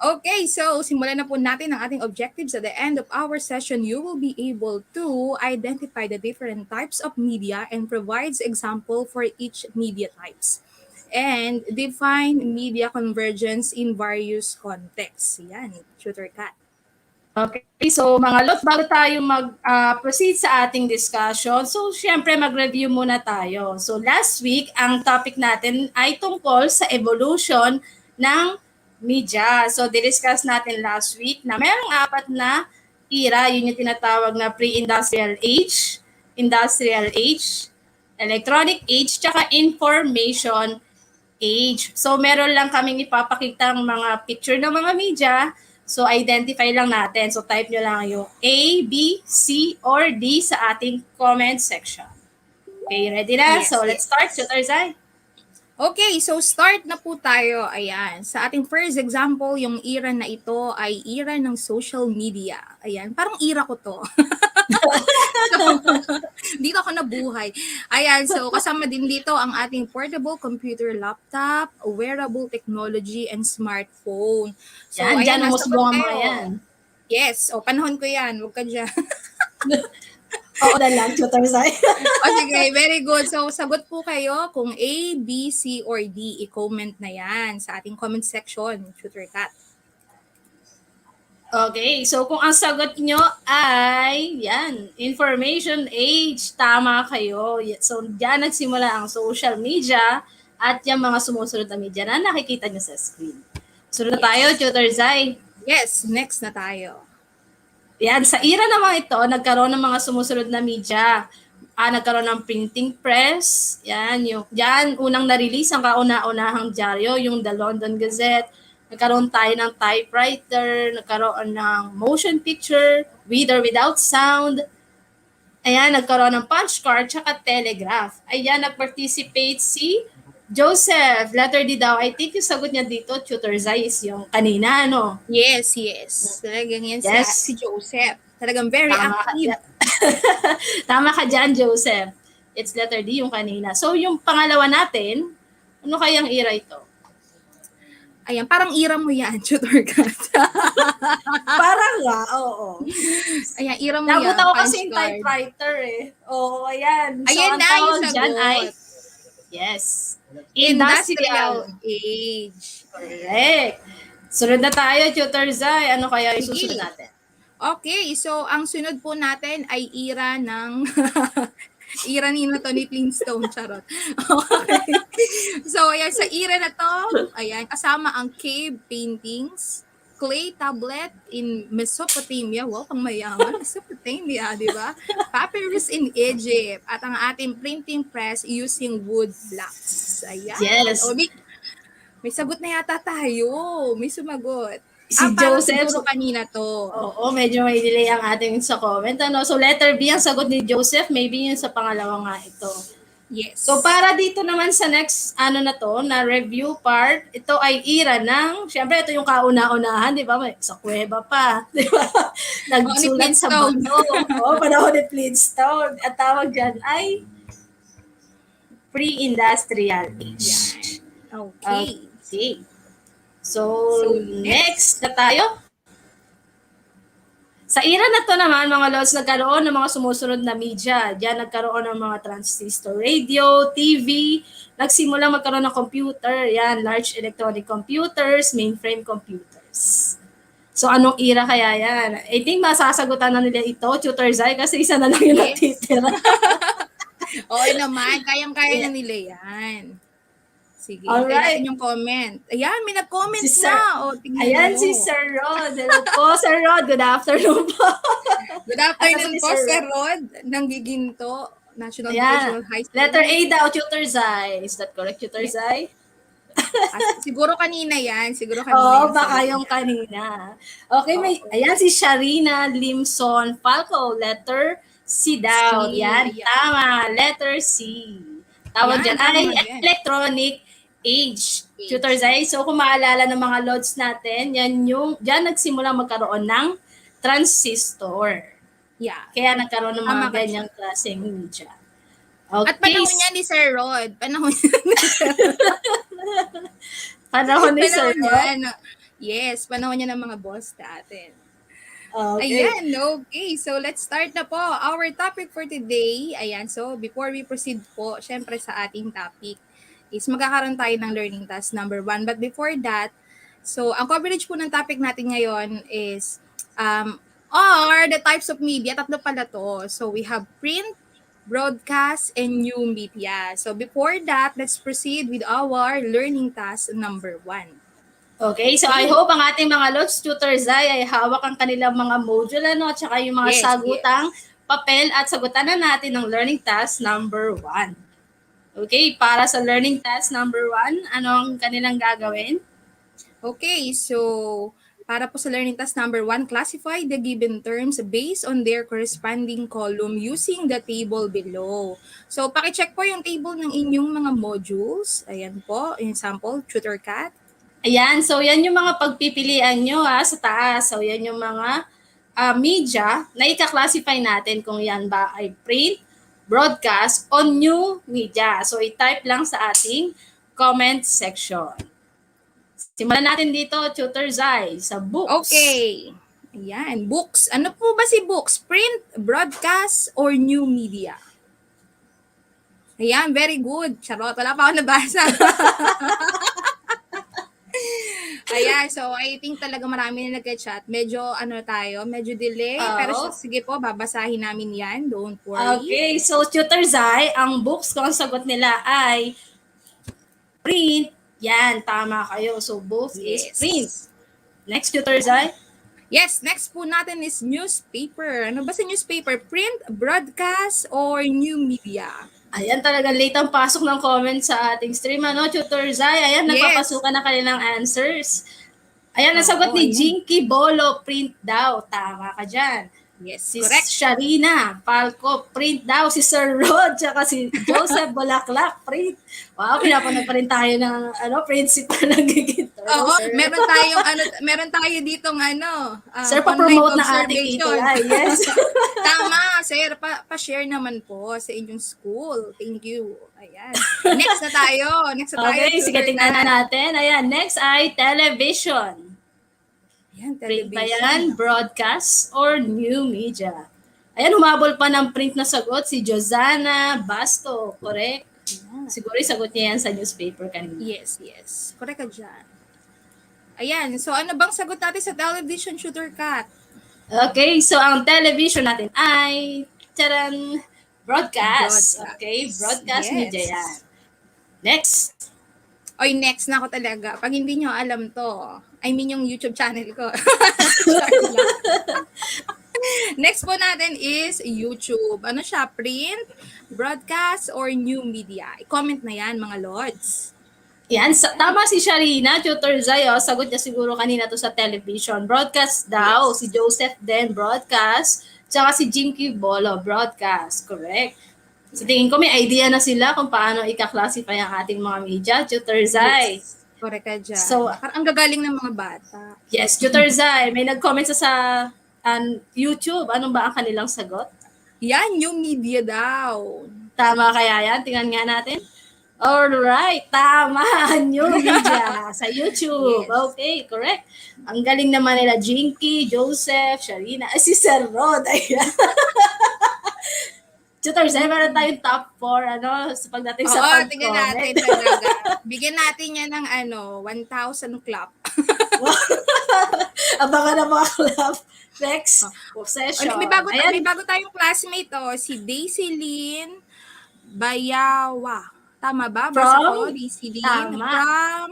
Okay, so simulan na po natin ang ating objectives. At the end of our session, you will be able to identify the different types of media and provides example for each media types. And define media convergence in various contexts. Yan, Tutor Kat. Okay, so mga lot, bago tayo mag-proceed sa ating discussion, so syempre mag-review muna tayo. So last week, ang topic natin ay tungkol sa evolution ng media. So discuss natin last week na mayroong 4 na era, yun yung tinatawag na pre-industrial age, industrial age, electronic age, tsaka information age. So meron lang kaming ipapakita ng mga picture ng mga media. So, identify lang natin. So, type nyo lang yung A, B, C, or D sa ating comment section. Okay, ready na? Yes, So, let's start, Tutor Zai. Okay, so start na po tayo. Ayan, sa ating first example, yung era na ito ay era ng social media. Ayan, parang era ko to. Dito ako nabuhay. Ayan, so kasama din dito ang ating portable computer, laptop, wearable technology, and smartphone. So, Yan, dyan ang nasagot musbong ang kayo. mga yan. Yes, o panahon ko yan. Huwag ka dyan. Oo na lang, Tutor Zai. O sige, very good. So, sagot po kayo kung A, B, C, or D. I-comment na yan sa ating comment section, Tutor Kat. Okay, so kung ang sagot nyo ay, yan, information age, tama kayo. So, dyan nagsimula ang social media at yung mga sumusunod na media na nakikita nyo sa screen. Sunod na tayo, Tutor Zai. Yes, next na tayo. Yan, sa era naman ito, nagkaroon ng mga sumusunod na media. Nagkaroon ng printing press. Yan, unang na-release ang kauna-unahang dyaryo, yung The London Gazette. Nagkaroon tayo ng typewriter, nagkaroon ng motion picture, with or without sound. Ayan, nagkaroon ng punch card, tsaka telegraph. Ayan, nag-participate si Joseph. Letter D daw. I think yung sagot niya dito, Tutor Zai, is yung kanina, no? Yes. Talagang yan si Joseph. Talagang very active. Tama ka dyan, Joseph. It's letter D yung kanina. So, yung pangalawa natin, ano kayang era ito? Ayan, parang era mo yan, Tutor Kat. Parang nga, oo. Ayan, era mo yan. Nabuta ko kasi yung typewriter eh. Oo, ayan. So, ayan ang na yung tawag dyan ay, yes. Industrial age. Correct. Sunod na tayo, Tutor Zai. Ano kaya yung susunod natin? Okay, so ang sunod po natin ay era ng era ni Tony Flintstone, charot. Okay. So, ayan, sa era na to, ayan, kasama ang cave paintings, clay tablet in Mesopotamia, wow, pang mayaman, Mesopotamia, di ba? Papyrus in Egypt, at ang ating printing press using wood blocks. Ayan. Yes. O, may sagot na yata tayo. May sumagot. Si Joseph. Siguro kanina to. Oo, medyo may delay ang ating sa comment. So, letter B ang sagot ni Joseph. Maybe yun sa pangalawa nga ito. Yes. So, para dito naman sa next, na review part, ito ay era ng, syempre, ito yung kauna-unahan, di ba? Sa kuweba pa, di ba? Nagsulat sa bato. Oo, panahon ni Flintstone. At tawag dyan ay pre-industrial age. Okay. So next na tayo. Sa era na to naman, mga lods, nagkaroon ng mga sumusunod na media. Diyan nagkaroon ng mga transistor radio, TV, nagsimulang magkaroon ng computer, yan, large electronic computers, mainframe computers. So anong era kaya yan? I think masasagutan na nila ito, Tutor Zai, kasi isa na lang yung natitira. Oo naman, kayang-kaya na nila yan. Sige, alright. Natin yung comment. Ayan, may nag-comment si na. Ayan, si Sir Rod. Hello po, Sir Rod. Good afternoon po. Good afternoon po, Sir Rod. Ng Giginto, National Vocational High School. Letter A daw, Tutor Zai. Is that correct, Tutor Zai? Siguro kanina yan. Oo, baka yung kanina. Okay, ayan si Sharina Limson Falco. Letter C daw. Yan, tama. Letter C. Tawag dyan ay electronic age. Tutor Zai. So, kung maalala ng mga lods natin, dyan nagsimula magkaroon ng transistor. Yeah. Kaya nagkaroon ng mga ganyang klaseng media. Okay. At panahon niya ni Sir Rod. Panahon ni Sir Rod. Yes, panahon niya ng mga boss natin. Okay. Ayan, okay. So, let's start na po. Our topic for today, ayan. So, before we proceed po, syempre sa ating topic is magkakaroon tayo ng learning task number 1. But before that, so, ang coverage po ng topic natin ngayon is are the types of media. Tatlo pala to. So, we have print, broadcast, and new media. So, before that, let's proceed with our learning task number 1. Okay, so I Okay. hope ang ating mga Lods tutors ay hawak ang kanilang mga module ano, at saka yung mga Yes, sagutang yes. papel at sagutan na natin ng learning task number 1. Okay, para sa learning task number 1, anong kanilang gagawin? Okay, so para po sa learning task number 1, classify the given terms based on their corresponding column using the table below. So, pakicheck po yung table ng inyong mga modules. Ayan po, example, TutorCat. Ayan, so yan yung mga pagpipilian nyo sa taas. So yan yung mga media na ika-classify natin kung yan ba ay print, broadcast, o new media. So i-type lang sa ating comment section. Simulan natin dito, Tutor Zai, sa books. Okay. Ayan, books. Ano po ba si books? Print, broadcast, or new media? Ayan, very good. Charot, wala pa ako nabasa. Ayan, so I think talaga marami na nag-chat. Medyo medyo delay. Pero Oo. sige po, babasahin namin yan. Don't worry. Okay, so Tutor Zai, ang books kung ang sagot nila ay print. Yan, tama kayo. So books is Yes. print. Next, Tutor Zai. Yes, next po natin is newspaper. Ano ba sa newspaper? Print, broadcast, or new media? Ayan, talaga late ang pasok ng comment sa ating stream. Ano, Tutor Zai? Ayan, Yes. nagpapasukan na kanilang answers. Ayan, Oo, nasagot ni ayan. Jinky Bolo, print daw. Tama ka dyan. Yes, Si correct. Sharina Palco, print daw. Si Sir Rod, tsaka si Joseph Bulaklak, print. Wow, pinapanood pa rin tayo ng principal ng Giginto. Oo, Sir. meron tayo ditong Sir, online pa-promote na ating observation. titula. Yes. Tama, sir. Pa-share naman po sa inyong school. Thank you. Ayan. Next na tayo. Okay, sige, tingnan na natin. Ayan, next ay television. Ayan, Print ba television. yan, broadcast, or new media? Ayan, humabol pa ng print na sagot si Josana Basto. Correct? Ayan. Siguro yung sagot niya yan sa newspaper kanina. Yes, yes. Correct ka dyan. Ayan. So, ano bang sagot natin sa television, Shooter Cat? Okay, so ang television natin ay taran, broadcast. Broadcast. Okay, broadcast Yes. media yan. Next. Oy, next na ako talaga. Pag hindi nyo alam to, I mean yung YouTube channel ko. Next po natin is YouTube. Ano siya? Print, broadcast, or new media? I-comment na yan, mga lords. Yan, tama si Sharina, Tutor Zay, sagot niya siguro kanina to sa television. Broadcast daw, Yes. si Joseph Den, broadcast, tsaka si Jinky Bolo, broadcast, correct. So tingin ko may idea na sila kung paano ika-classify ang ating mga media, Tutor Zay. Yes. Correct ka dyan. So, Parang ang gagaling ng mga bata. Yes, Tutor Zay, may nag-comment sa YouTube, anong ba ang kanilang sagot? Yan, new media daw. Tama kaya yan? Tingnan nga natin. Alright, tama. New media sa YouTube. Yes. Okay, correct. Ang galing naman nila, Jinky, Joseph, Sharina, si Sir Rod. Ayan. Tutor Zay, meron tayong top 4 sa pagdating sa Oo, pag-comment. tingnan natin talaga. Bigyan natin yan ng 1,000 clap. Abangan na mga club. Next, possession. May bago tayong classmate, si Daisy Lynn Bayawa. Tama ba? Basa ko, Daisy Lynn. Tama. From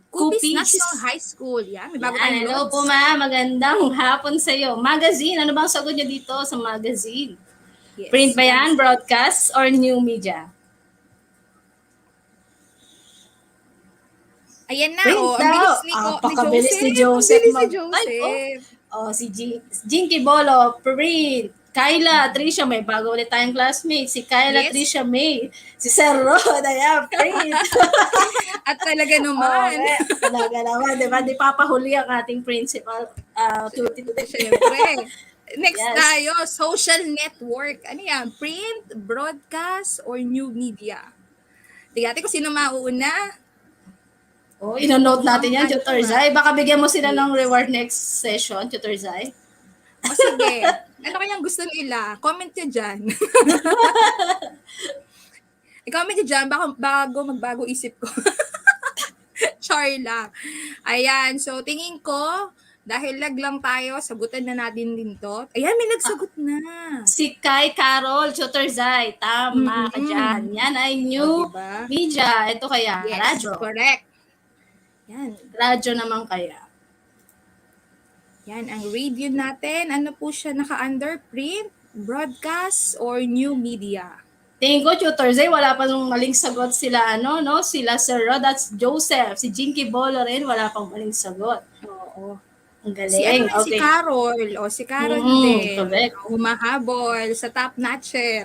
Cupis Cupis. National High School. Yan, may bago Yan, tayong hello notes. po magandang hapon sa iyo. Magazine, ano bang sagot niyo dito sa magazine? Yes. Print ba yan, broadcast, or new media? Ayan na, Print ang daw. bilis ni Pakabilis ni Joseph. Joseph. Ang bilis ni Joseph. Si Jinky Bolo, print. Kyla, Tricia, may bago ulit tayong classmate. Si Kyla, Yes. Tricia May. Si Sir Rod, ayan, print. At talaga naman. Okay, talaga naman, di ba? Di papahuli ang ating principal. Siyempre. Next Yes. tayo, social network. Ano yan? Print, broadcast, or new media? Tigati ko sino mauuna. Oh, ino-note natin yan, Ano Tutor nga? Zai. Baka bigyan mo sila ng reward next session, Tutor Zai. O sige, ano kayang gusto nila? Comment nyo dyan. I-comment nyo dyan magbago isip ko. Char lang. Ayan, so tingin ko, dahil lag lang tayo, sagutan na natin din to. Ayan, may nagsagot na. Si Kai Carol, Tutor Zai. Tama ka dyan. Yan ay new diba? media. Ito kaya, Yes, radyo. correct. Yan. Radyo naman kaya. Yan, ang radio natin, ano po siya naka-under? Print, broadcast, or new media? Tingin ko, Tutor Zay, wala pa nung maling sagot sila, no? Sila Sir Rod at Joseph. Si Jinky Bolo rin, wala pang maling sagot. Oo. Ang Si, galing. si Carol. O, si Carol din. Correct. Humahabol sa top notcher.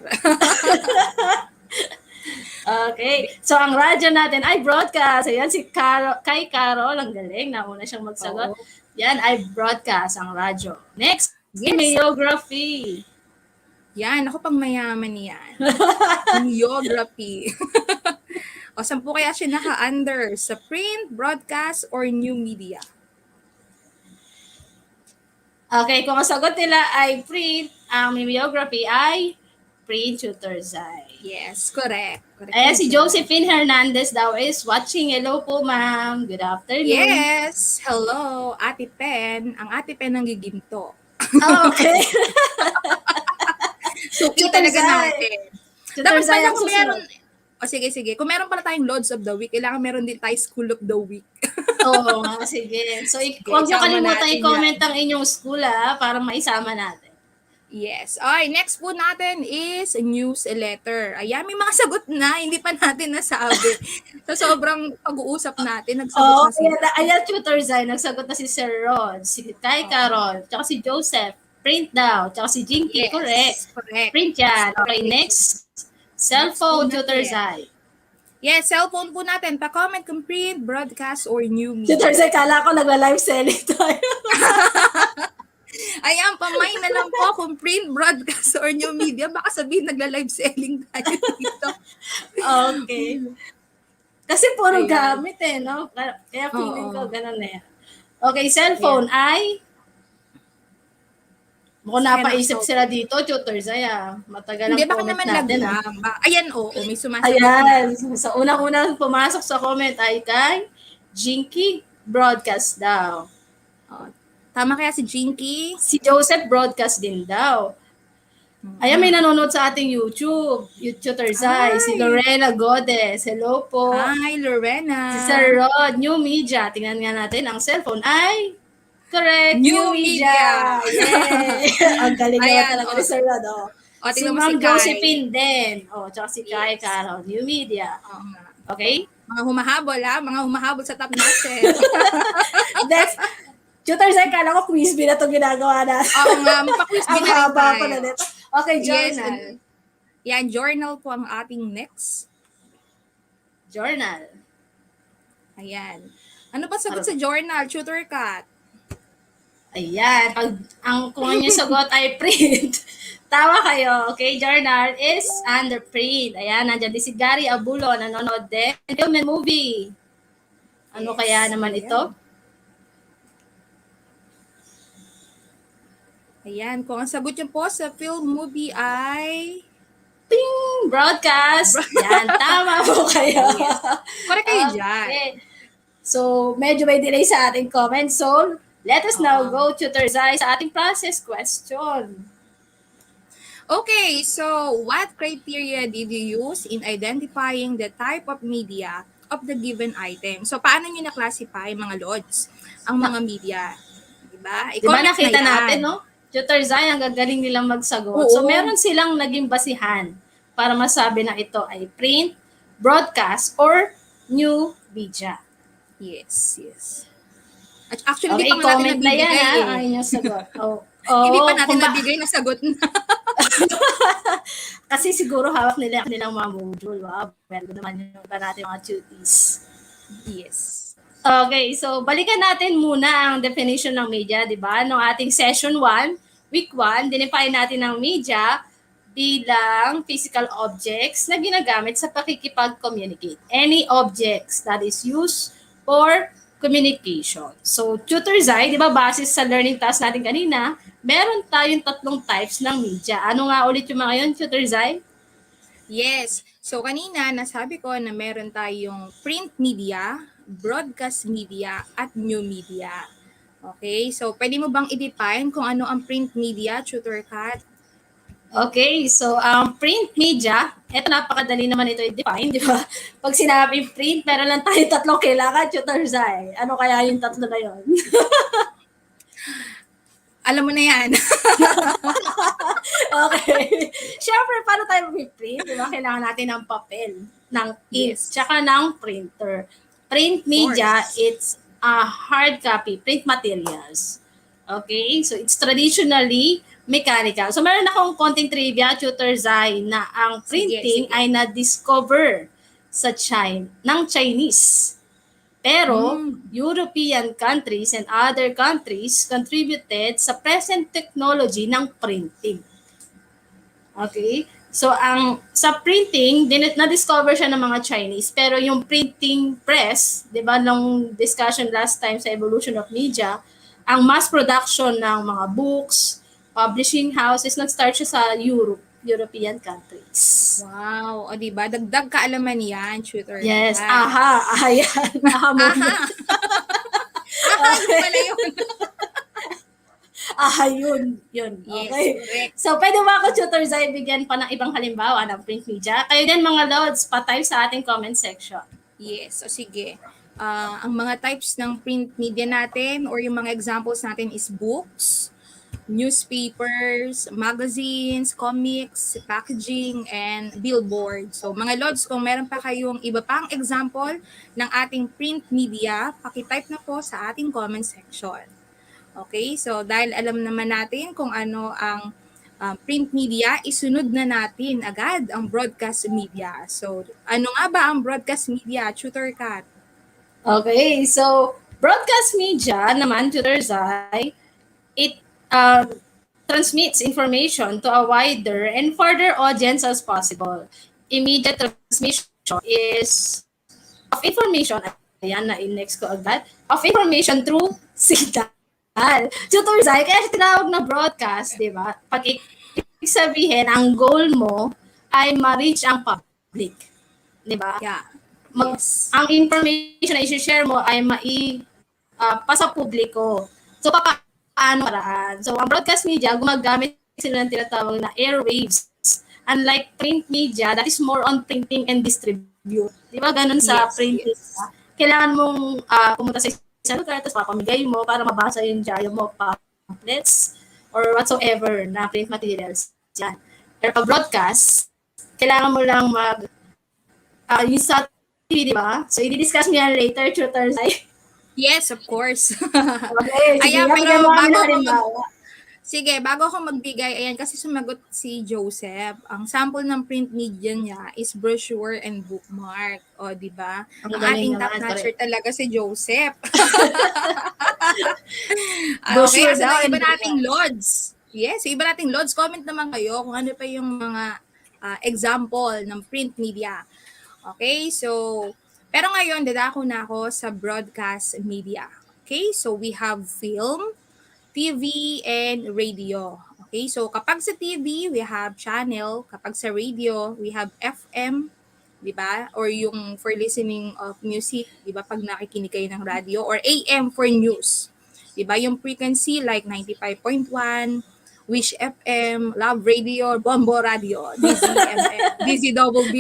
Okay. So, ang radyo natin ay broadcast. Ayan, si kay Carol. Ang galing. Nauna siyang magsagot. Oo. Yan ay broadcast, ang radyo. Next, Yes. geography. Yan, ako pang mayaman yan. Geography. O, saan po kaya siya naka-under? Sa print, broadcast, or new media? Okay, kung ang sagot nila ay print, ang geography ay print, Tutor Zai. Yes, correct. Ayan, si Josephine Hernandez daw is watching. Hello po, ma'am. Good afternoon. Yes, hello, Ate Pen. Ang Ate Pen ng giginto. Okay. Suki Tutor talaga Zai. natin. Tutor Dapat Zai pala ang kung susunod. meron, sige. Kung meron pala tayong Lords of the Week, kailangan meron din tayo School of the Week. Oo nga, sige. So, huwag niyo isama kalimutan natin i-comment ang inyong school, para maisama natin. Yes. Okay, next po natin is newsletter. Ayan, may mga sagot na, hindi pa natin nasabi. So, sobrang pag-uusap natin, nagsagot na sila. Ayan, Tutor Zai, nagsagot na si Sir Rod, si Kai Carol, tsaka si Joseph. Print daw, tsaka si Jinky. Yes, Correct. correct. Print yan. Okay, next. Cellphone, Next po Tutor natin. Zai. Yes, cellphone po natin. Pa-comment kung print, broadcast, or new media. Tutor Zai, kala ko nagla-live selling tayo. Ayan, pamay na lang po kung print, broadcast, or new media. Baka sabihin nagla-live selling tayo dito. Okay. Kasi puro Ayan. gamit no? Kaya feeling ko Oo. ganun na yan. Okay, cellphone ay mukhang napaisip sila dito, Tutor Zai. Matagal ang Hindi, baka comment naman natin. laglang. Ayan, oo, may sumasagot Ayan. na. Sa unang-unang pumasok sa comment ay kay Jinky Broadcast daw. Tama kaya si Jinky? Si Joseph Broadcast din daw. Ayan, may nanonood sa ating YouTube. Tutor Zai. Si Ay. Lorena Godes. Hello po. Hi, Lorena. Si Sir Rod, new media. Tingnan nga natin, ang cellphone ay correct, New media. media. Yay! Ang galing naman Ayan, talaga oh. ni Sir Rod. O, Si tingnan mo Ma'am si Kai. Josephine din. Tsaka si Kai Yes. Carol, new media. Oo nga. Okay? Mga humahabol, mga humahabol sa top notches. Next, Tutor Zai, kala ko quiz bee na ito ginagawa na. Oo nga, mapaquiz din Ang na rin haba tayo. pa na nito. Okay, Yes, journal. yan, journal po ang ating next. Journal. Ayan. Ano ba sagot sa journal? Tutor Cat. Ayan. Kung ang yung sagot ay print. Tawa kayo. Okay, journal is under print. Ayan, nandiyan din si Gary Abulo, nanonood din. Film and movie. Ano Yes, kaya naman ayan. ito? Ayan, kung ang sagot niyo po sa film movie ay... Ping! Broadcast. Yan, tama po kayo. Correct kayo dyan. Okay. So, medyo may delay sa ating comment. So, let us now go, Tutor Zai, sa ating process question. Okay, so what criteria did you use in identifying the type of media of the given item? So, paano nyo na-classify, mga lods, ang mga media? Diba? Di ba I-comment nakita na yan. natin, no? Tutor Zai, ang gagaling nilang magsagot. Oo. So, meron silang naging basihan para masabi na ito ay print, broadcast, or new media. Yes. At actually, Okay, hindi pa nga natin comment na yan, nabibigay eh. ang inyong sagot. Hindi pa natin kung ba- nabigay na sagot na. Kasi siguro hawak nila nilang mga module. Wow, well, naman yung ba natin mga tuties. Yes. Okay, so balikan natin muna ang definition ng media, di ba? Noong ating session 1, week 1, dinefine natin ang media bilang physical objects na ginagamit sa pakikipag-communicate. Any objects that is used or communication. So, Tutor Zai, di ba, base sa learning task natin kanina, meron tayong 3 types ng media. Ano nga ulit yung mga yun, Tutor Zai? Yes. So kanina nasabi ko na meron tayong print media, broadcast media, at new media. Okay? So pwede mo bang i-define kung ano ang print media, Tutor Kat? Okay, so ang print media, eto napakadali naman ito i-define, di ba? Pag sinabing print, meron lang tayo 3 kailangan, Tutor Zai. Ano kaya yung 3 na yun? Alam mo na yan. Okay. Siyempre, paano tayo mag-print? Di ba? Kailangan natin ng papel, ng ink, Yes. tsaka ng printer. Print media, course. it's a hard copy, print materials. Okay? So, it's traditionally mechanical. So, meron akong konting trivia, Tutor Zai, na ang printing Sige. ay na-discover sa ng Chinese. Pero, European countries and other countries contributed sa present technology ng printing. Okay? So, sa printing, na-discover siya ng mga Chinese. Pero yung printing press, di ba, nung discussion last time sa evolution of media, ang mass production ng mga books, publishing houses, nag-start siya sa European countries. Wow. O diba? Dagdag kaalaman yan, Tutor Yes. Kat. Aha. Ayan. Aha muna. Yun pala yun. Yun. Yes, Okay. correct. So, pwede ba ako, Tutor Zai, bigyan pa ng ibang halimbawa ng print media? Kayo din, mga Lods, pa-type sa ating comment section. Yes, so sige. Ang mga types ng print media natin or yung mga examples natin is books, newspapers, magazines, comics, packaging, and billboard. So mga Lods, kung meron pa kayong iba pang example ng ating print media, pakitype na po sa ating comment section. Okay, so dahil alam naman natin kung ano ang print media, isunod na natin agad ang broadcast media. So ano nga ba ang broadcast media, Tutor Kat? Okay, so broadcast media naman, Tutor Zai, it transmits information to a wider and farther audience as possible. Immediate transmission is of information, ayan, na-index ko agad, of information through signal. Tutor Zai, kaya siya tinawag na broadcast, di ba? Pag ibig sabihin, ang goal mo ay ma-reach ang public. Di ba? Yeah. Yes. Ang information na i-share mo ay pa sa publiko. So, paano paraan? So, ang broadcast media, gumagamit sila ng tinatawag na airwaves. Unlike print media, that is more on printing and distribute. Di ba? Ganun sa printing. Yes. Kailangan mong pumunta sa isang lugar, tapos papamigay mo para mabasa yung diaryo mo, pamphlets, or whatsoever na print materials. Yan. Pero pag broadcast, kailangan mo lang yung sa TV, di ba? So, i-discuss mo yan later, Tutor Zai. Yes, of course. Okay, sige. Ayan, pero bago ako magbigay, ayan, kasi sumagot si Joseph. Ang sample ng print media niya is brochure and bookmark. O, di ba? Ang ating top notcher talaga si Joseph. Okay, so iba nating Lods. Yes, iba nating Lods. Comment naman kayo kung ano pa yung mga example ng print media. Okay, so, pero ngayon, dadako na ako sa broadcast media. Okay, so we have film, TV, and radio. Okay, so kapag sa TV, we have channel. Kapag sa radio, we have FM, di ba? Or yung for listening of music, di ba? Pag nakikinig kayo ng radio. Or AM for news. Di ba? Yung frequency like 95.1, Wish FM, Love Radio, Bombo Radio, DZMM, DZWB.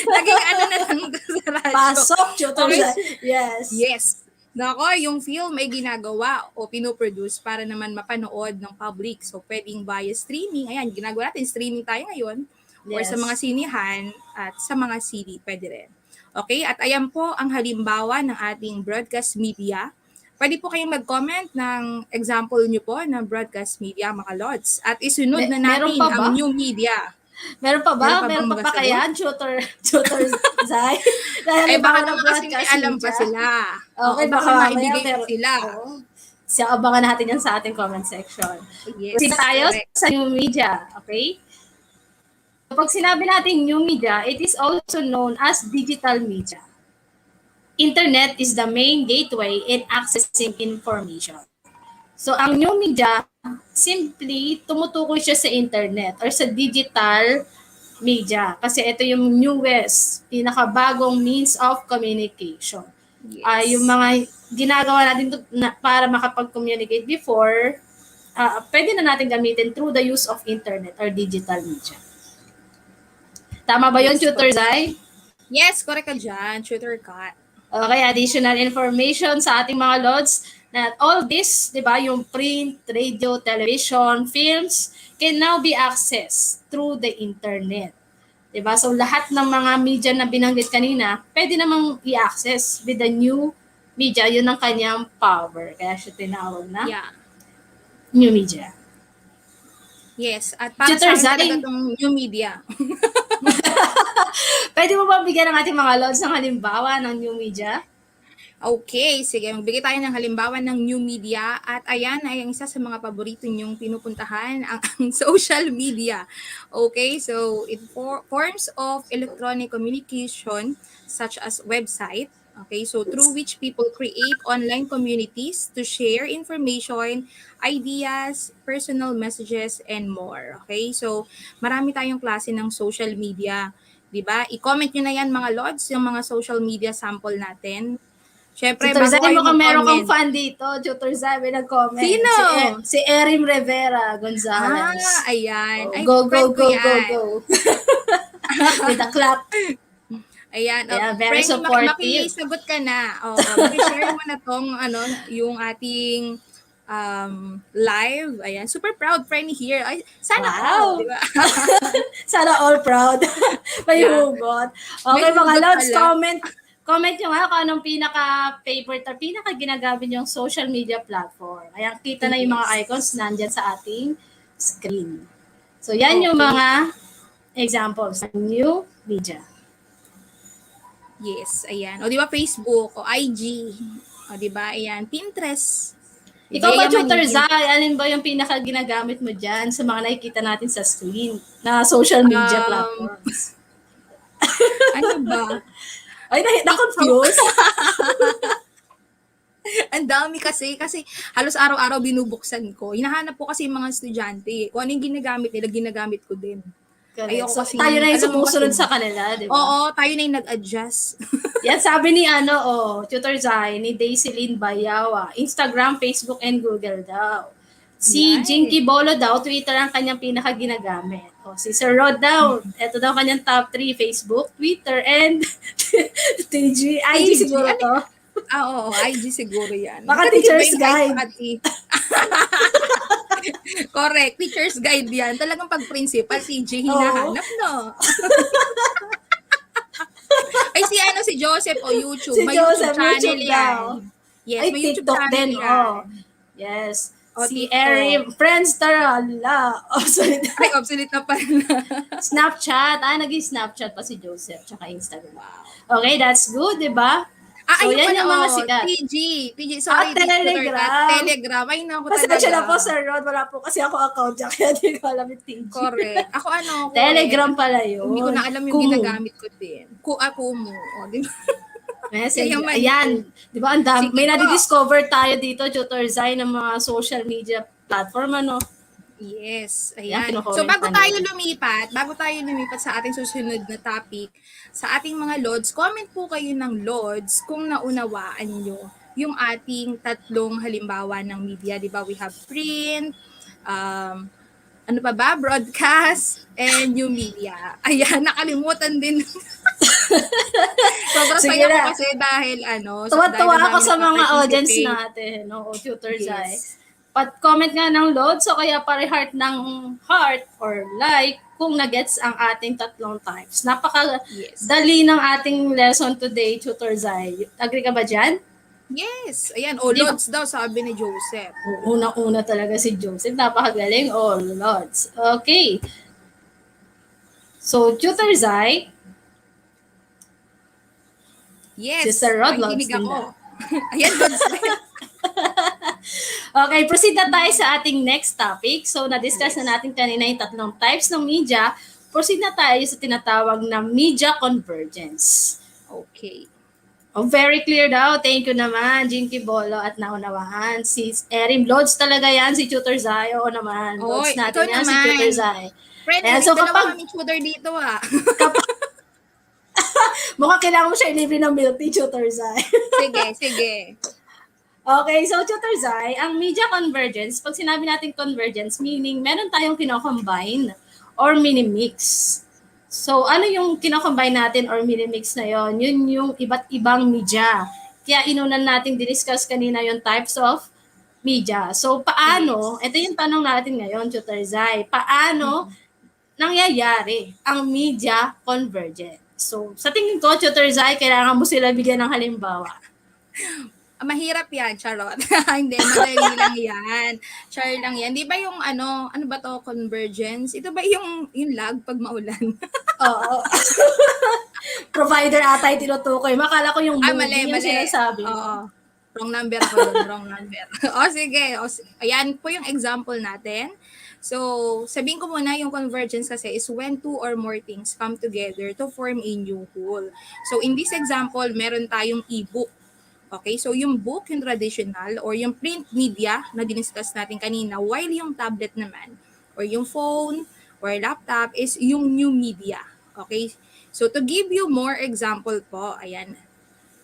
Laging ano na lang sa radio. Pasok, Tutor Zai. Yes. Yes. Nako, yung film ay ginagawa o pinoproduce para naman mapanood ng public. So, pwedeng via streaming. Ayan, ginagawa natin. Streaming tayo ngayon. Or sa mga sinihan at sa mga CD, pwede rin. Okay, at ayan po ang halimbawa ng ating broadcast media. Pwede po kayong mag-comment ng example nyo po ng broadcast media, mga Lods. At isunod na natin ang new media. Meron pa ba? Meron pa kaya, Tutor Zai? Eh, baka naman kasi may alam pa sila. Okay, baka maibigay pa sila. So, abangan natin yan sa ating comment section. Yes, kasi tayo sa new media, okay? Pag sinabi natin new media, it is also known as digital media. internet is the main gateway in accessing information. So ang new media, simply tumutukoy siya sa internet or sa digital media kasi ito yung newest, pinakabagong means of communication. Yes. Yung mga ginagawa natin para makapag-communicate before, pwede na natin gamitin through the use of internet or digital media. Tama ba yun, Tutor Zai? Yes, correct ka dyan, Tutor Kat. Okay, additional information sa ating mga lods na all this, di ba, yung print, radio, television, films, can now be accessed through the internet. Di ba? So lahat ng mga media na binanggit kanina, pwede namang i-access with the new media. Yun ang kanyang power. Kaya siya tinawag na new media. Yes, at para sa akin talaga itong new media. Pwede mo ba bigyan ng ating mga lods ng halimbawa ng new media? Okay, sige. Magbigay tayo ng halimbawa ng new media. At ayan ay ang isa sa mga paborito niyong pinupuntahan, ang social media. Okay, so it forms of electronic communication such as website. Okay, so through which people create online communities to share information, ideas, personal messages, and more. Okay, so marami tayong klase ng social media. Diba? I-comment nyo na yan mga lods, yung mga social media sample natin. Syempre, Tutor Zai, mukhang meron kang mag-comment. fan dito. Tutor Zai, may nag-comment. Sino? Si Erin Rivera Gonzalez. Ayan. Ay, go, friend ko yan. go. With a clap. Ayan. Yeah, very friend, supportive. makisagot ka na. Share mo na tong, yung ating live. Ayan. Super proud friend here. Ay, sana wow. all, diba? Sana all proud. May hugot. Okay, May mga hugot lods, pala. comment nyo nga kung anong pinaka-favorite or pinaka-ginagamit yung social media platform. Ayan, kita na yung mga icons nandyan sa ating screen. So, yan yung mga examples ng new media. Yes, ayan. O, di ba Facebook, o IG, o, di ba, ayan, Pinterest. Ikaw ba, Tutor Zai, alin ba yung pinaka-ginagamit mo dyan sa mga nakikita natin sa screen na social media platforms? Ano ba? Ay, na-confuse. Ang dami kasi halos araw-araw binubuksan ko. Hinahanap ko kasi yung mga estudyante. Kung ano yung ginagamit ko din. Ayoko so, kasi, tayo na yung sumusunod sa kanila, di ba? Oo, tayo na yung nag-adjust. Yan, sabi ni Tutor Zai, ni Daisy Lynn Bayawa, Instagram, Facebook, and Google daw. Si Jinky Bolo daw, Twitter ang kanyang pinaka-ginagamit. Si Sir Rod daw, ito daw kanyang top 3, Facebook, Twitter, and TG. IG siguro to. Oo, IG siguro yan. Baka teacher's guide. Correct, teacher's guide yan. Talagang pag principal, TG hinahanap, no? Ay, si Joseph o YouTube. Si may Joseph, YouTube channel YouTube yan. daw. Yes, ay, may TikTok YouTube channel din, yan. Yes. Si TikTok. Erin, Friendster, obsolete. Ay, obsolete na pala. Snapchat. Naging Snapchat pa si Joseph, tsaka Instagram. Wow. Okay, that's good, di ba? So, yan yung mga sikat. TG, sorry. Telegram. Ay, naku talaga. Pasensya na po, Sir Rod. Wala po kasi ako account dyan, kaya di ko alam yung TG. Correct. Ako Telegram pala yun. Hindi ko na alam yung ginagamit ko din. Kumu. O, di ba? Ayan. Di ba, may na-discover tayo dito, Tutor Zai, ng mga social media platform, ano? Yes, ayan. So bago tayo lumipat sa ating susunod na topic, sa ating mga Lods, comment po kayo ng Lods kung naunawaan nyo yung ating tatlong halimbawa ng media. Di ba? We have print, ano pa ba? Broadcast, and new media. Ayan, nakalimutan din. Sobrang saya ko kasi dahil tuwa-tuwa ako sa mga audience natin, Tutor Zai. Comment nga ng load, so kaya pare-heart ng heart or like kung nagets ang ating tatlong types. Napaka-dali ng ating lesson today, Tutor Zai. Agree ka ba dyan? Yes. Ayan, Lods daw, sabi ni Joseph. Unang-una talaga si Joseph. Napakagaling, Lods. Okay. So, Tutor Zai. Yes. Sister Rod, Lods din na. Ayan, Lods. Okay, proceed na tayo sa ating next topic. So, na-discuss na natin kanina yung tatlong types ng media. Proceed na tayo sa tinatawag na media convergence. Okay. Oh, very clear daw. Thank you naman, Jinky Bolo at naunawaan. Si Erin Lods talaga yan, si Tutor Zai. Oo naman, Lods Oy, natin ikaw yan, si Tutor naman. Zai. Ayan, Friend, so dalawa kapag, kaming tutor dito ah. kapag mukhang kailangan mo siya ilibre ng milk tea, Tutor Zai. Sige, sige. Okay, so Tutor Zai, ang media convergence, pag sinabi natin convergence, meaning meron tayong kino-combine or mini-mix. So, ano yung kino-combine natin or mini-mix na yon? Yun yung iba't ibang media. Kaya inunan natin discuss kanina yung types of media. So, paano, Yes. ito yung tanong natin ngayon, Tutor Zai, paano nangyayari ang media convergence? So, sa tingin ko, Tutor Zai, kailangan mo sila bigyan ng halimbawa. Mahirap yan, charot. Hindi, madali lang yan. Char lang yan. Di ba yung ano ba to, convergence? Ito ba yung lag pag maulan? Oo. Provider ata yung tinutukoy. Makala ko yung movie Mali, yung mali. sinasabi. Oo. Wrong number ako dun, wrong number. Sige. Ayan po yung example natin. So, sabihin ko muna yung convergence kasi is when two or more things come together to form a new whole. So, in this example, meron tayong e-book. Okay, so yung book, yung traditional, or yung print media na diniscuss natin kanina, while yung tablet naman, or yung phone, or laptop, is yung new media. Okay, so to give you more example po, ayan,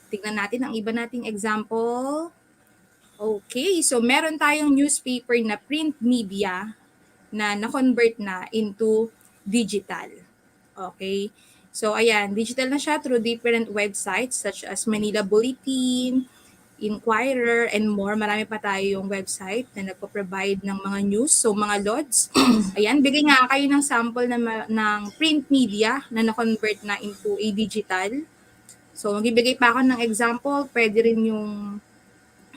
tignan natin ang iba nating example. Okay, so meron tayong newspaper na print media na na-convert na into digital. Okay, so ayan, digital na siya through different websites such as Manila Bulletin, Inquirer, and more. Marami pa tayong website na nagpo-provide ng mga news. So mga lods, ayan, bigay nga kayo ng sample ng print media na na-convert na into a digital. So magbibigay pa ako ng example, pwede rin yung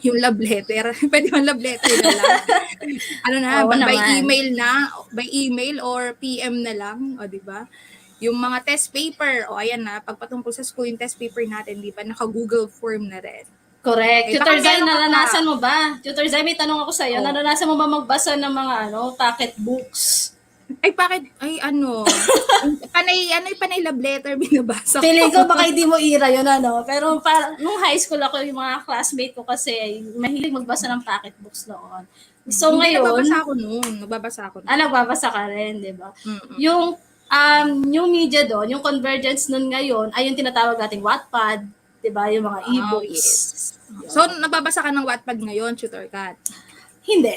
love letter. Pwede yung love letter na lang. Ano na, Oo by naman. email na, by email or PM na lang, o di ba? Yung mga test paper, o ayan na, pagpatungkol sa school yung test paper natin, di ba, naka-Google form na rin. Correct. Okay, Tutor baka Zai, meron ka pa. naranasan mo ba? Tutor Zai, may tanong ako sa'yo. Oh. Naranasan mo ba magbasa ng mga packet books? Ay, bakit? Ay, panay love letter binabasa ko. Feeling ko baka hindi mo ira yun, Pero nung high school ako, yung mga classmate ko kasi mahilig magbasa ng packet books noon. So Hindi, ngayon, nagbabasa ako noon. nagbabasa ka rin, di ba? Mm-mm. Yung new media doon, yung convergence nun ngayon, ay yung tinatawag nating Wattpad, di ba? Yung mga e-books. Yes. So, nababasa ka ng Wattpad ngayon, Tutor Kat? Hindi.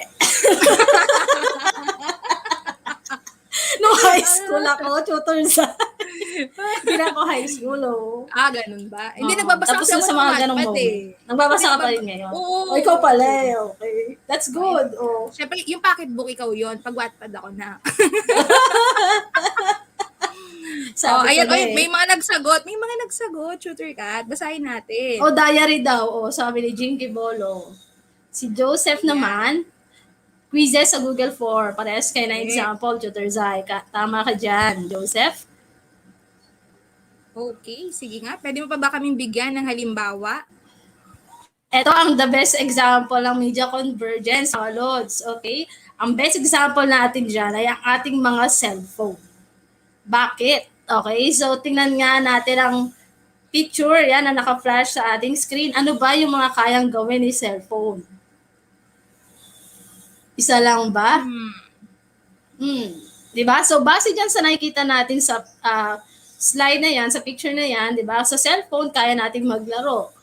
No high school ako, Tutor Zai. Hindi na ako high school, Ganun ba? Hindi, Oo. nagbabasa Tapos kasi ako sa ng mga ganong Wattpad moment. Nagbabasa ka pa rin ngayon? Oo. Ikaw pala okay. That's good. Siyempre, yung pocketbook ikaw yon. Pag Wattpad ako na. Sabi Ayan, ko na may mga nagsagot. May mga nagsagot, Tutor Kat. Basahin natin. Diary daw. Sabi ni Jinky Bolo. Si Joseph naman, quizzes sa Google Form. Parehas kayo na example, Tutor Zai. Tama ka dyan, Joseph. Okay, sige nga. Pwede mo pa ba kaming bigyan ng halimbawa? Ito ang the best example ng media convergence, mga Lods. Okay? Ang best example natin dyan ay ang ating mga cellphone. Bakit? Okay, so tingnan nga natin ang picture yan na naka-flash sa ating screen. Ano ba yung mga kayang gawin ni cellphone? Isa lang ba? Di ba? So base dyan sa nakikita natin sa slide na yan, sa picture na yan, di ba? Sa cellphone, kaya natin maglaro.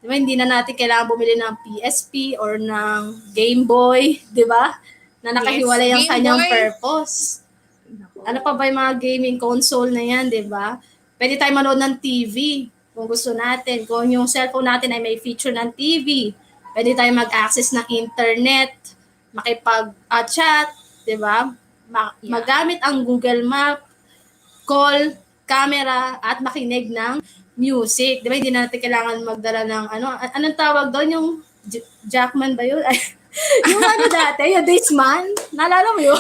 Di ba? Hindi na natin kailangan bumili ng PSP or ng Game Boy, di ba? Na nakahiwalay ang Game kanyang Boy. purpose. Ano pa ba yung mga gaming console na yan, di ba? Pwede tayo manood ng TV kung gusto natin. Kung yung cellphone natin ay may feature ng TV, pwede tayo mag-access ng internet, makipag-chat, di ba? Magamit ang Google Map, call, camera, at makinig ng music. Di ba? Hindi natin kailangan magdala ng anong tawag doon? Yung Jackman ba yun? Yung dati, yung Discman. Naalala mo yun?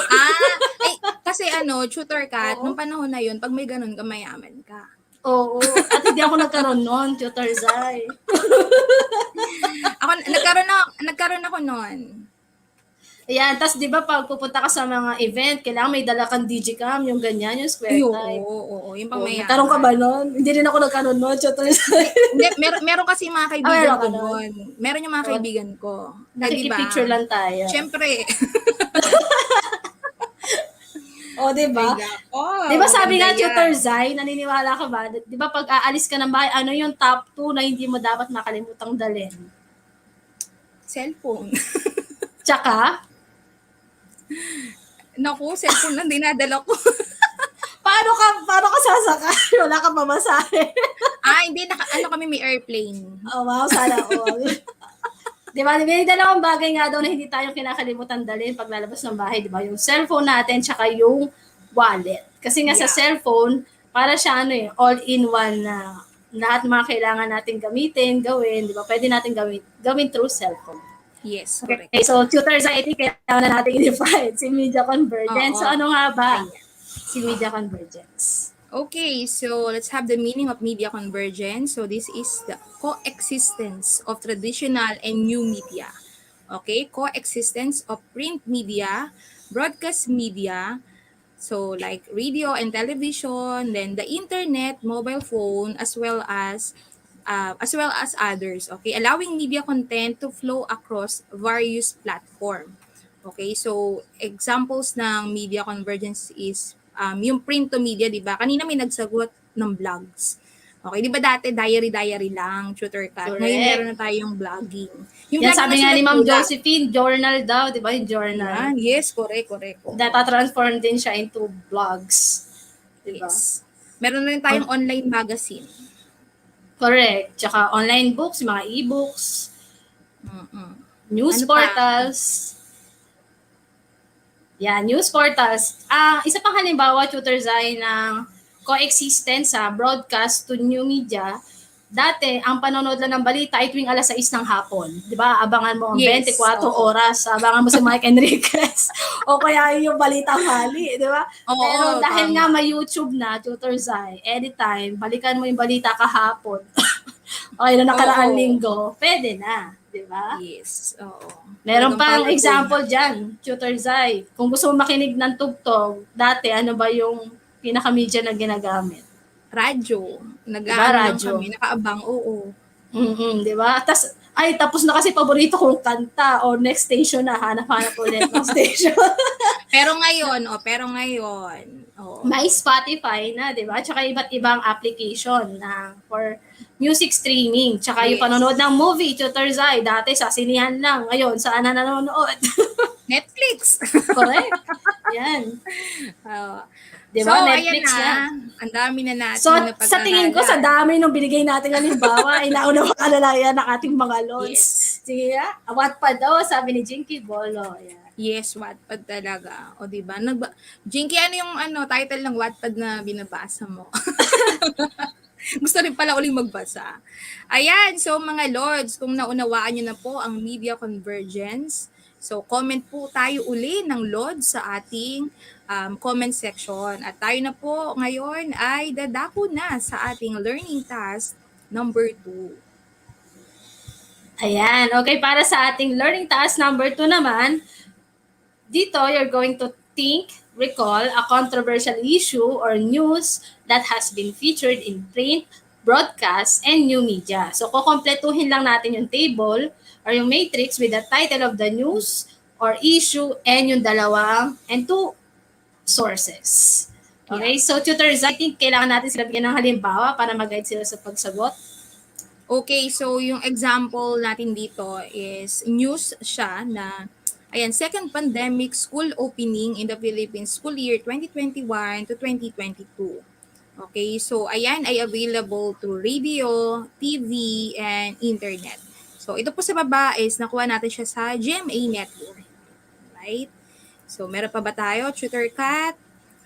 Kasi Tutor Kat, nung panahon na yun, pag may ganun ka, mayaman ka. Oo. At hindi ako nagkaroon noon, Tutor Zai. Nagkaroon ako noon. Ayan, tas 'di ba pag pupunta ka sa mga event, kailangan may dala kang digicam, yung ganyan, yung Ay, square oo, type. oo, yung pang Oh, nagkaroon ka mayaman. ba nun? Hindi rin ako nagkaroon nun. Hindi, meron kasi mga kaibigan Meron ko ka nun? nun. Meron yung mga So, kaibigan ko. Eh, di nakikipicture ba? lang tayo. Siyempre. O, di Ay, ba? nako, Di ba sabi maganda nga, Tutor yan. Zai, naniniwala ka ba? Di ba pag aalis ka ng bahay, ano yung top 2 na hindi mo dapat makalimutang dalhin? Cellphone. Tsaka, Naku, cellphone lang dinadala ko. paano ka sasakay? Wala kang mamasahe. Hindi, ano kami, may airplane. Oh, wow, sana all. Di ba? May dalawang bagay nga daw na hindi tayo kinakalimutan dalhin pag lalabas ng bahay, di ba? Yung cellphone natin, tsaka yung wallet. Kasi nga sa Yeah. cellphone, para siya all-in-one na lahat ng mga kailangan natin gamitin, gawin, di ba? Pwede natin gawin through cellphone. Yes, correct. Okay, so tutors, I think kailangan na natin i-define si media convergence. Oo. So ano nga ba Ayan. si media convergence? Okay, so let's have the meaning of media convergence. So this is the coexistence of traditional and new media. Okay, coexistence of print media, broadcast media, so like radio and television, then the internet, mobile phone, as well as others. Okay, allowing media content to flow across various platform. Okay, so examples ng media convergence is yung print to media, di ba? Kanina may nagsagot ng vlogs. Okay, di ba dati diary lang, tutor cat. Correct. Ngayon meron na tayong vlogging. Yung Yan vlogging sabi na nga ni Ma'am sinusulat. Josephine, journal daw, di ba yung journal? Yan, yes, correct. Data-transform din siya into blogs. Di ba? Yes. Meron na rin tayong online magazine. Correct. Tsaka online books, mga e-books, Mm-mm. news Ano pa? portals. Yan, news portals. Isa pang halimbawa, Tutor Zai, ng coexistence sa broadcast to new media. Dati, ang panonood lang ng balita ay tuwing alas 6 ng hapon. Di ba? Abangan mo ang Yes, 24 oo. oras. Abangan mo si Mike Enriquez. O kaya yung balitang hali. Di ba? Oo, Pero dahil tama. nga may YouTube na, Tutor Zai, anytime, balikan mo yung balita kahapon. O na nakaraang Oo. linggo, pwede na. Di ba? Yes, oo. Meron Talagang pang powerful example na. dyan, Tutor Zai. Kung gusto mo makinig ng tugtog, dati ano ba yung pinaka-media na ginagamit? Radyo. Diba, Nag-aano lang radyo? kami, nakaabang, oo. Di ba? Tapos na kasi paborito kong kanta o next station na, hanap-hanap ulit ng station. Pero ngayon, May Spotify na, di ba? Tsaka iba't ibang application na for music streaming. Tsaka yung Yes. panonood ng movie, Tutor Zai, dati sa sinihan lang. Ngayon, saan na nanonood? Netflix. Correct. Yan. Oo. Di So, ba? ayan Netflix na. na. Ang dami na natin So, na sa tingin ko, sa dami nung binigay natin halimbawa, ay naunawaan na lang yan ng ating mga lods. Yes. Sige nga, Wattpad daw, sabi ni Jinky Bolo. Yan. Yes, Wattpad talaga. O, diba? Jinky, ano yung title ng Wattpad na binabasa mo? Gusto rin pala uling magbasa. Ayan, so mga lords, kung naunawaan nyo na po ang media convergence, so comment po tayo uli ng lords sa ating comment section. At tayo na po ngayon ay dadako na sa ating learning task number 2. Ayan, okay, para sa ating learning task number 2 naman, dito you're going to recall a controversial issue or news that has been featured in print, broadcast, and new media. So, kukompletuhin lang natin yung table or yung matrix with the title of the news or issue and yung two sources. Okay, so tutors, I think kailangan natin sila bigyan ng halimbawa para mag-guide sila sa pagsagot. Okay, so yung example natin dito is news siya na second pandemic school opening in the Philippines school year 2021 to 2022. Okay, so ayan ay available to radio, TV, and internet. So ito po sa baba is nakuha natin siya sa GMA Network. Right? So meron pa ba tayo, Tutor Cat?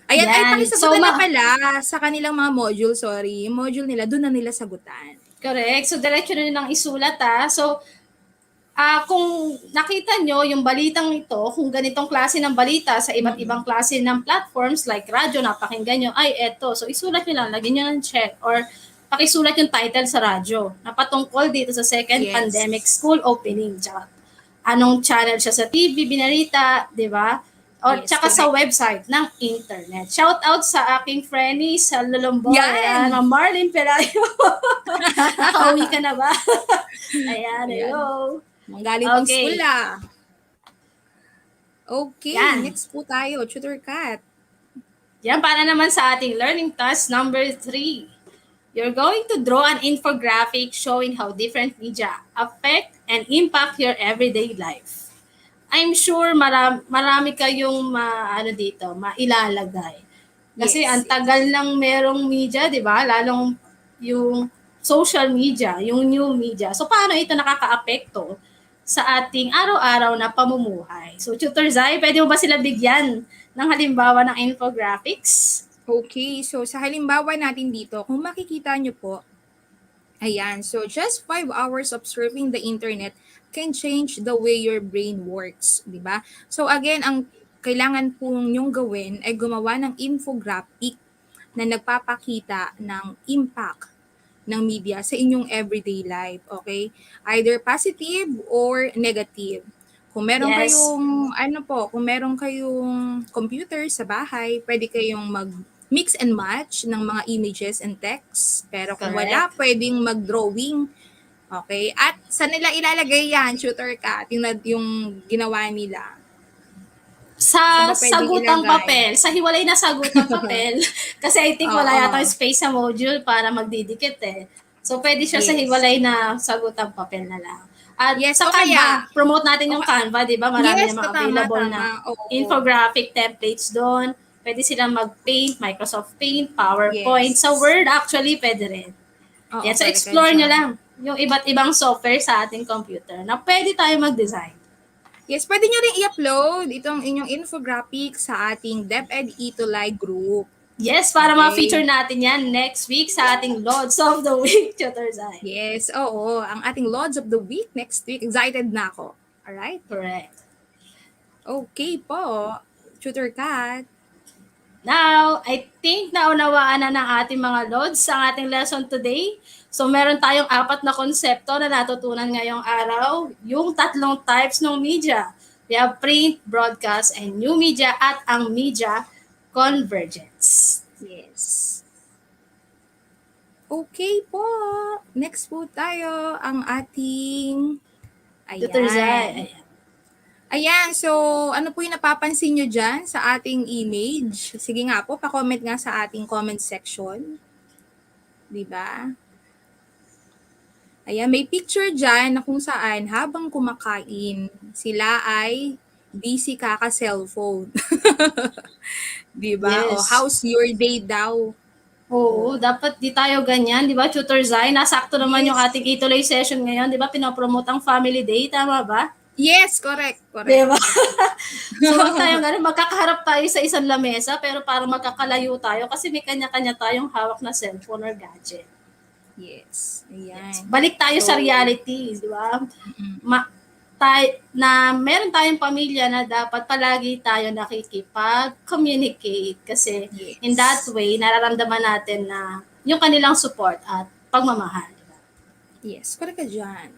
Ayan, ay pakisagutan na pala sa kanilang mga module, sorry. Yung module nila, doon na nila sagutan. Correct. So diretso na nilang isulat So kung nakita nyo yung balitang ito, kung ganitong klase ng balita sa iba't ibang klase ng platforms like radyo, napakinggan nyo, ay eto. So isulat nyo lang, lagyan nyo ng check or pakisulat yung title sa radyo na patungkol dito sa second pandemic school opening. anong channel siya sa TV, binarita, di ba? O Yes, tsaka sa correct. website ng internet. Shout out sa aking friendly sa Lulumboy. Ayan, Yan! Ma'am Marlene Pelayo. Nakauwi ka na ba? Ayan, Ayan. hello. Manggaling pang school Okay. Okay, Yan. next po tayo, Tutor Kat. Yan para naman sa ating learning task number 3. You're going to draw an infographic showing how different media affect and impact your everyday life. I'm sure marami kayong mailalagay. Kasi ang Yes. tagal nang merong media, 'di ba? Lalong yung social media, yung new media. So paano ito nakakaapekto sa ating araw-araw na pamumuhay? So Tutor Zai, pwede mo ba sila bigyan ng halimbawa ng infographics? Okay, so sa halimbawa natin dito, kung makikita nyo po, ayan, so just 5 hours of surfing the internet can change the way your brain works, di ba? So again, ang kailangan po nyong gawin ay gumawa ng infographic na nagpapakita ng impact ng media sa inyong everyday life, okay? Either positive or negative. Kung meron Yes. kayong, kung meron kayong computer sa bahay, pwede kayong mix and match ng mga images and text. Pero kung wala, Correct. pwedeng mag-drawing. Okay? At saan nila ilalagay yan, Tutor Kat? Yung ginawa nila. Saan Sa ba pwedeng sagutang ilagay? papel, sa hiwalay na sagutang papel, kasi I think wala Oo. yata space sa module para magdidikit eh. So, pwede siya sa Yes. hiwalay na sagutang papel na lang. At Yes, sa o kaya, Canva, promote natin yung Canva, di ba? Marami yes, namang tama, available na tama. Oo. infographic templates doon. Pwede silang mag-paint, Microsoft Paint, PowerPoint. Yes. Sa Word, actually, pwede rin. Oo, Yan, so correct ka explore nyo dyan. lang yung iba't ibang software sa ating computer na pwede tayo mag-design. Yes, pwede nyo rin i-upload itong inyong infographic sa ating DepEd E2Live group. Yes, para Okay. ma-feature natin yan next week sa ating Lords of the Week, Tutor Zai. Yes, oo. Ang ating Lords of the Week next week. Excited na ako. Alright? Correct. Okay po. Tutor Kat. Now, I think naunawaan na ng ating mga Lords ang ating lesson today. So, meron tayong 4 na konsepto na natutunan ngayong araw. Yung 3 types ng media. We have print, broadcast, and new media at ang media convergence. Yes. Okay po. Next po tayo ang ating... Tutor Zai. Ayan. Ayan, so ano po yung napapansin nyo dyan sa ating image? Sige nga po, pa-comment nga sa ating comment section. Diba? Ayan, may picture dyan na kung saan habang kumakain, sila ay busy kaka-cellphone. Diba? O Yes. how's your day daw? Oo, dapat di tayo ganyan, di ba, Tutor Zai? Nasakto naman yung Yes. ating ituloy session ngayon, di ba? Pinopromote ang family day, tama ba? Yes, correct. Di ba? So, wag tayong ganun, magkakaharap tayo sa isang lamesa, pero parang magkakalayo tayo kasi may kanya-kanya tayong hawak na cellphone or gadget. Yes. Ayan. Balik tayo sa So, reality, di ba? mm-mm. Na meron tayong pamilya na dapat palagi tayo nakikipag-communicate kasi Yes. in that way, nararamdaman natin na yung kanilang support at pagmamahal. Diba? Yes, correct ka dyan.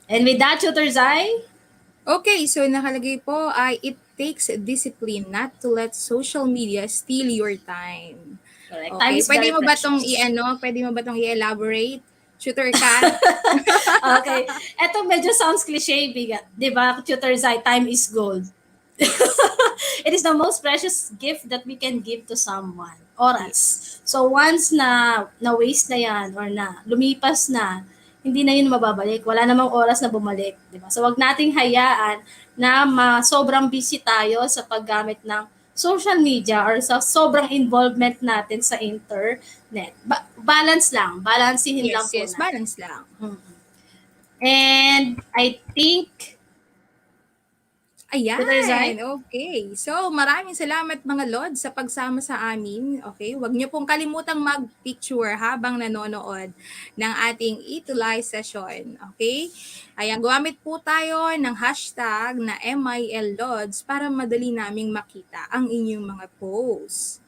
And with that, Tutor Zai? Okay, so nakalagay po ay it takes discipline not to let social media steal your time. Correct. Okay, Time is pwede very mo ba tong precious. pwede mo ba tong i-elaborate? Tutor Kat? Okay. Eto medyo sounds cliche, di ba, Tutor Zai? Time is gold. It is the most precious gift that we can give to someone. Oras. So once na waste na yan or na lumipas na, hindi na yun mababalik. Wala namang oras na bumalik. Di ba? So wag nating hayaan na sobrang busy tayo sa paggamit ng social media or sa sobrang involvement natin sa internet. Balance lang. Balancehin lang po Yes, natin. balance lang. Mm-hmm. And I think Ayan, Tutor Zai? okay. So, maraming salamat mga Lord sa pagsama sa amin. Okay, huwag niyo pong kalimutang mag-picture habang nanonood ng ating Eat-to-Live session. Okay? Ayan, gumamit po tayo ng hashtag na MILLODS para madali naming makita ang inyong mga posts.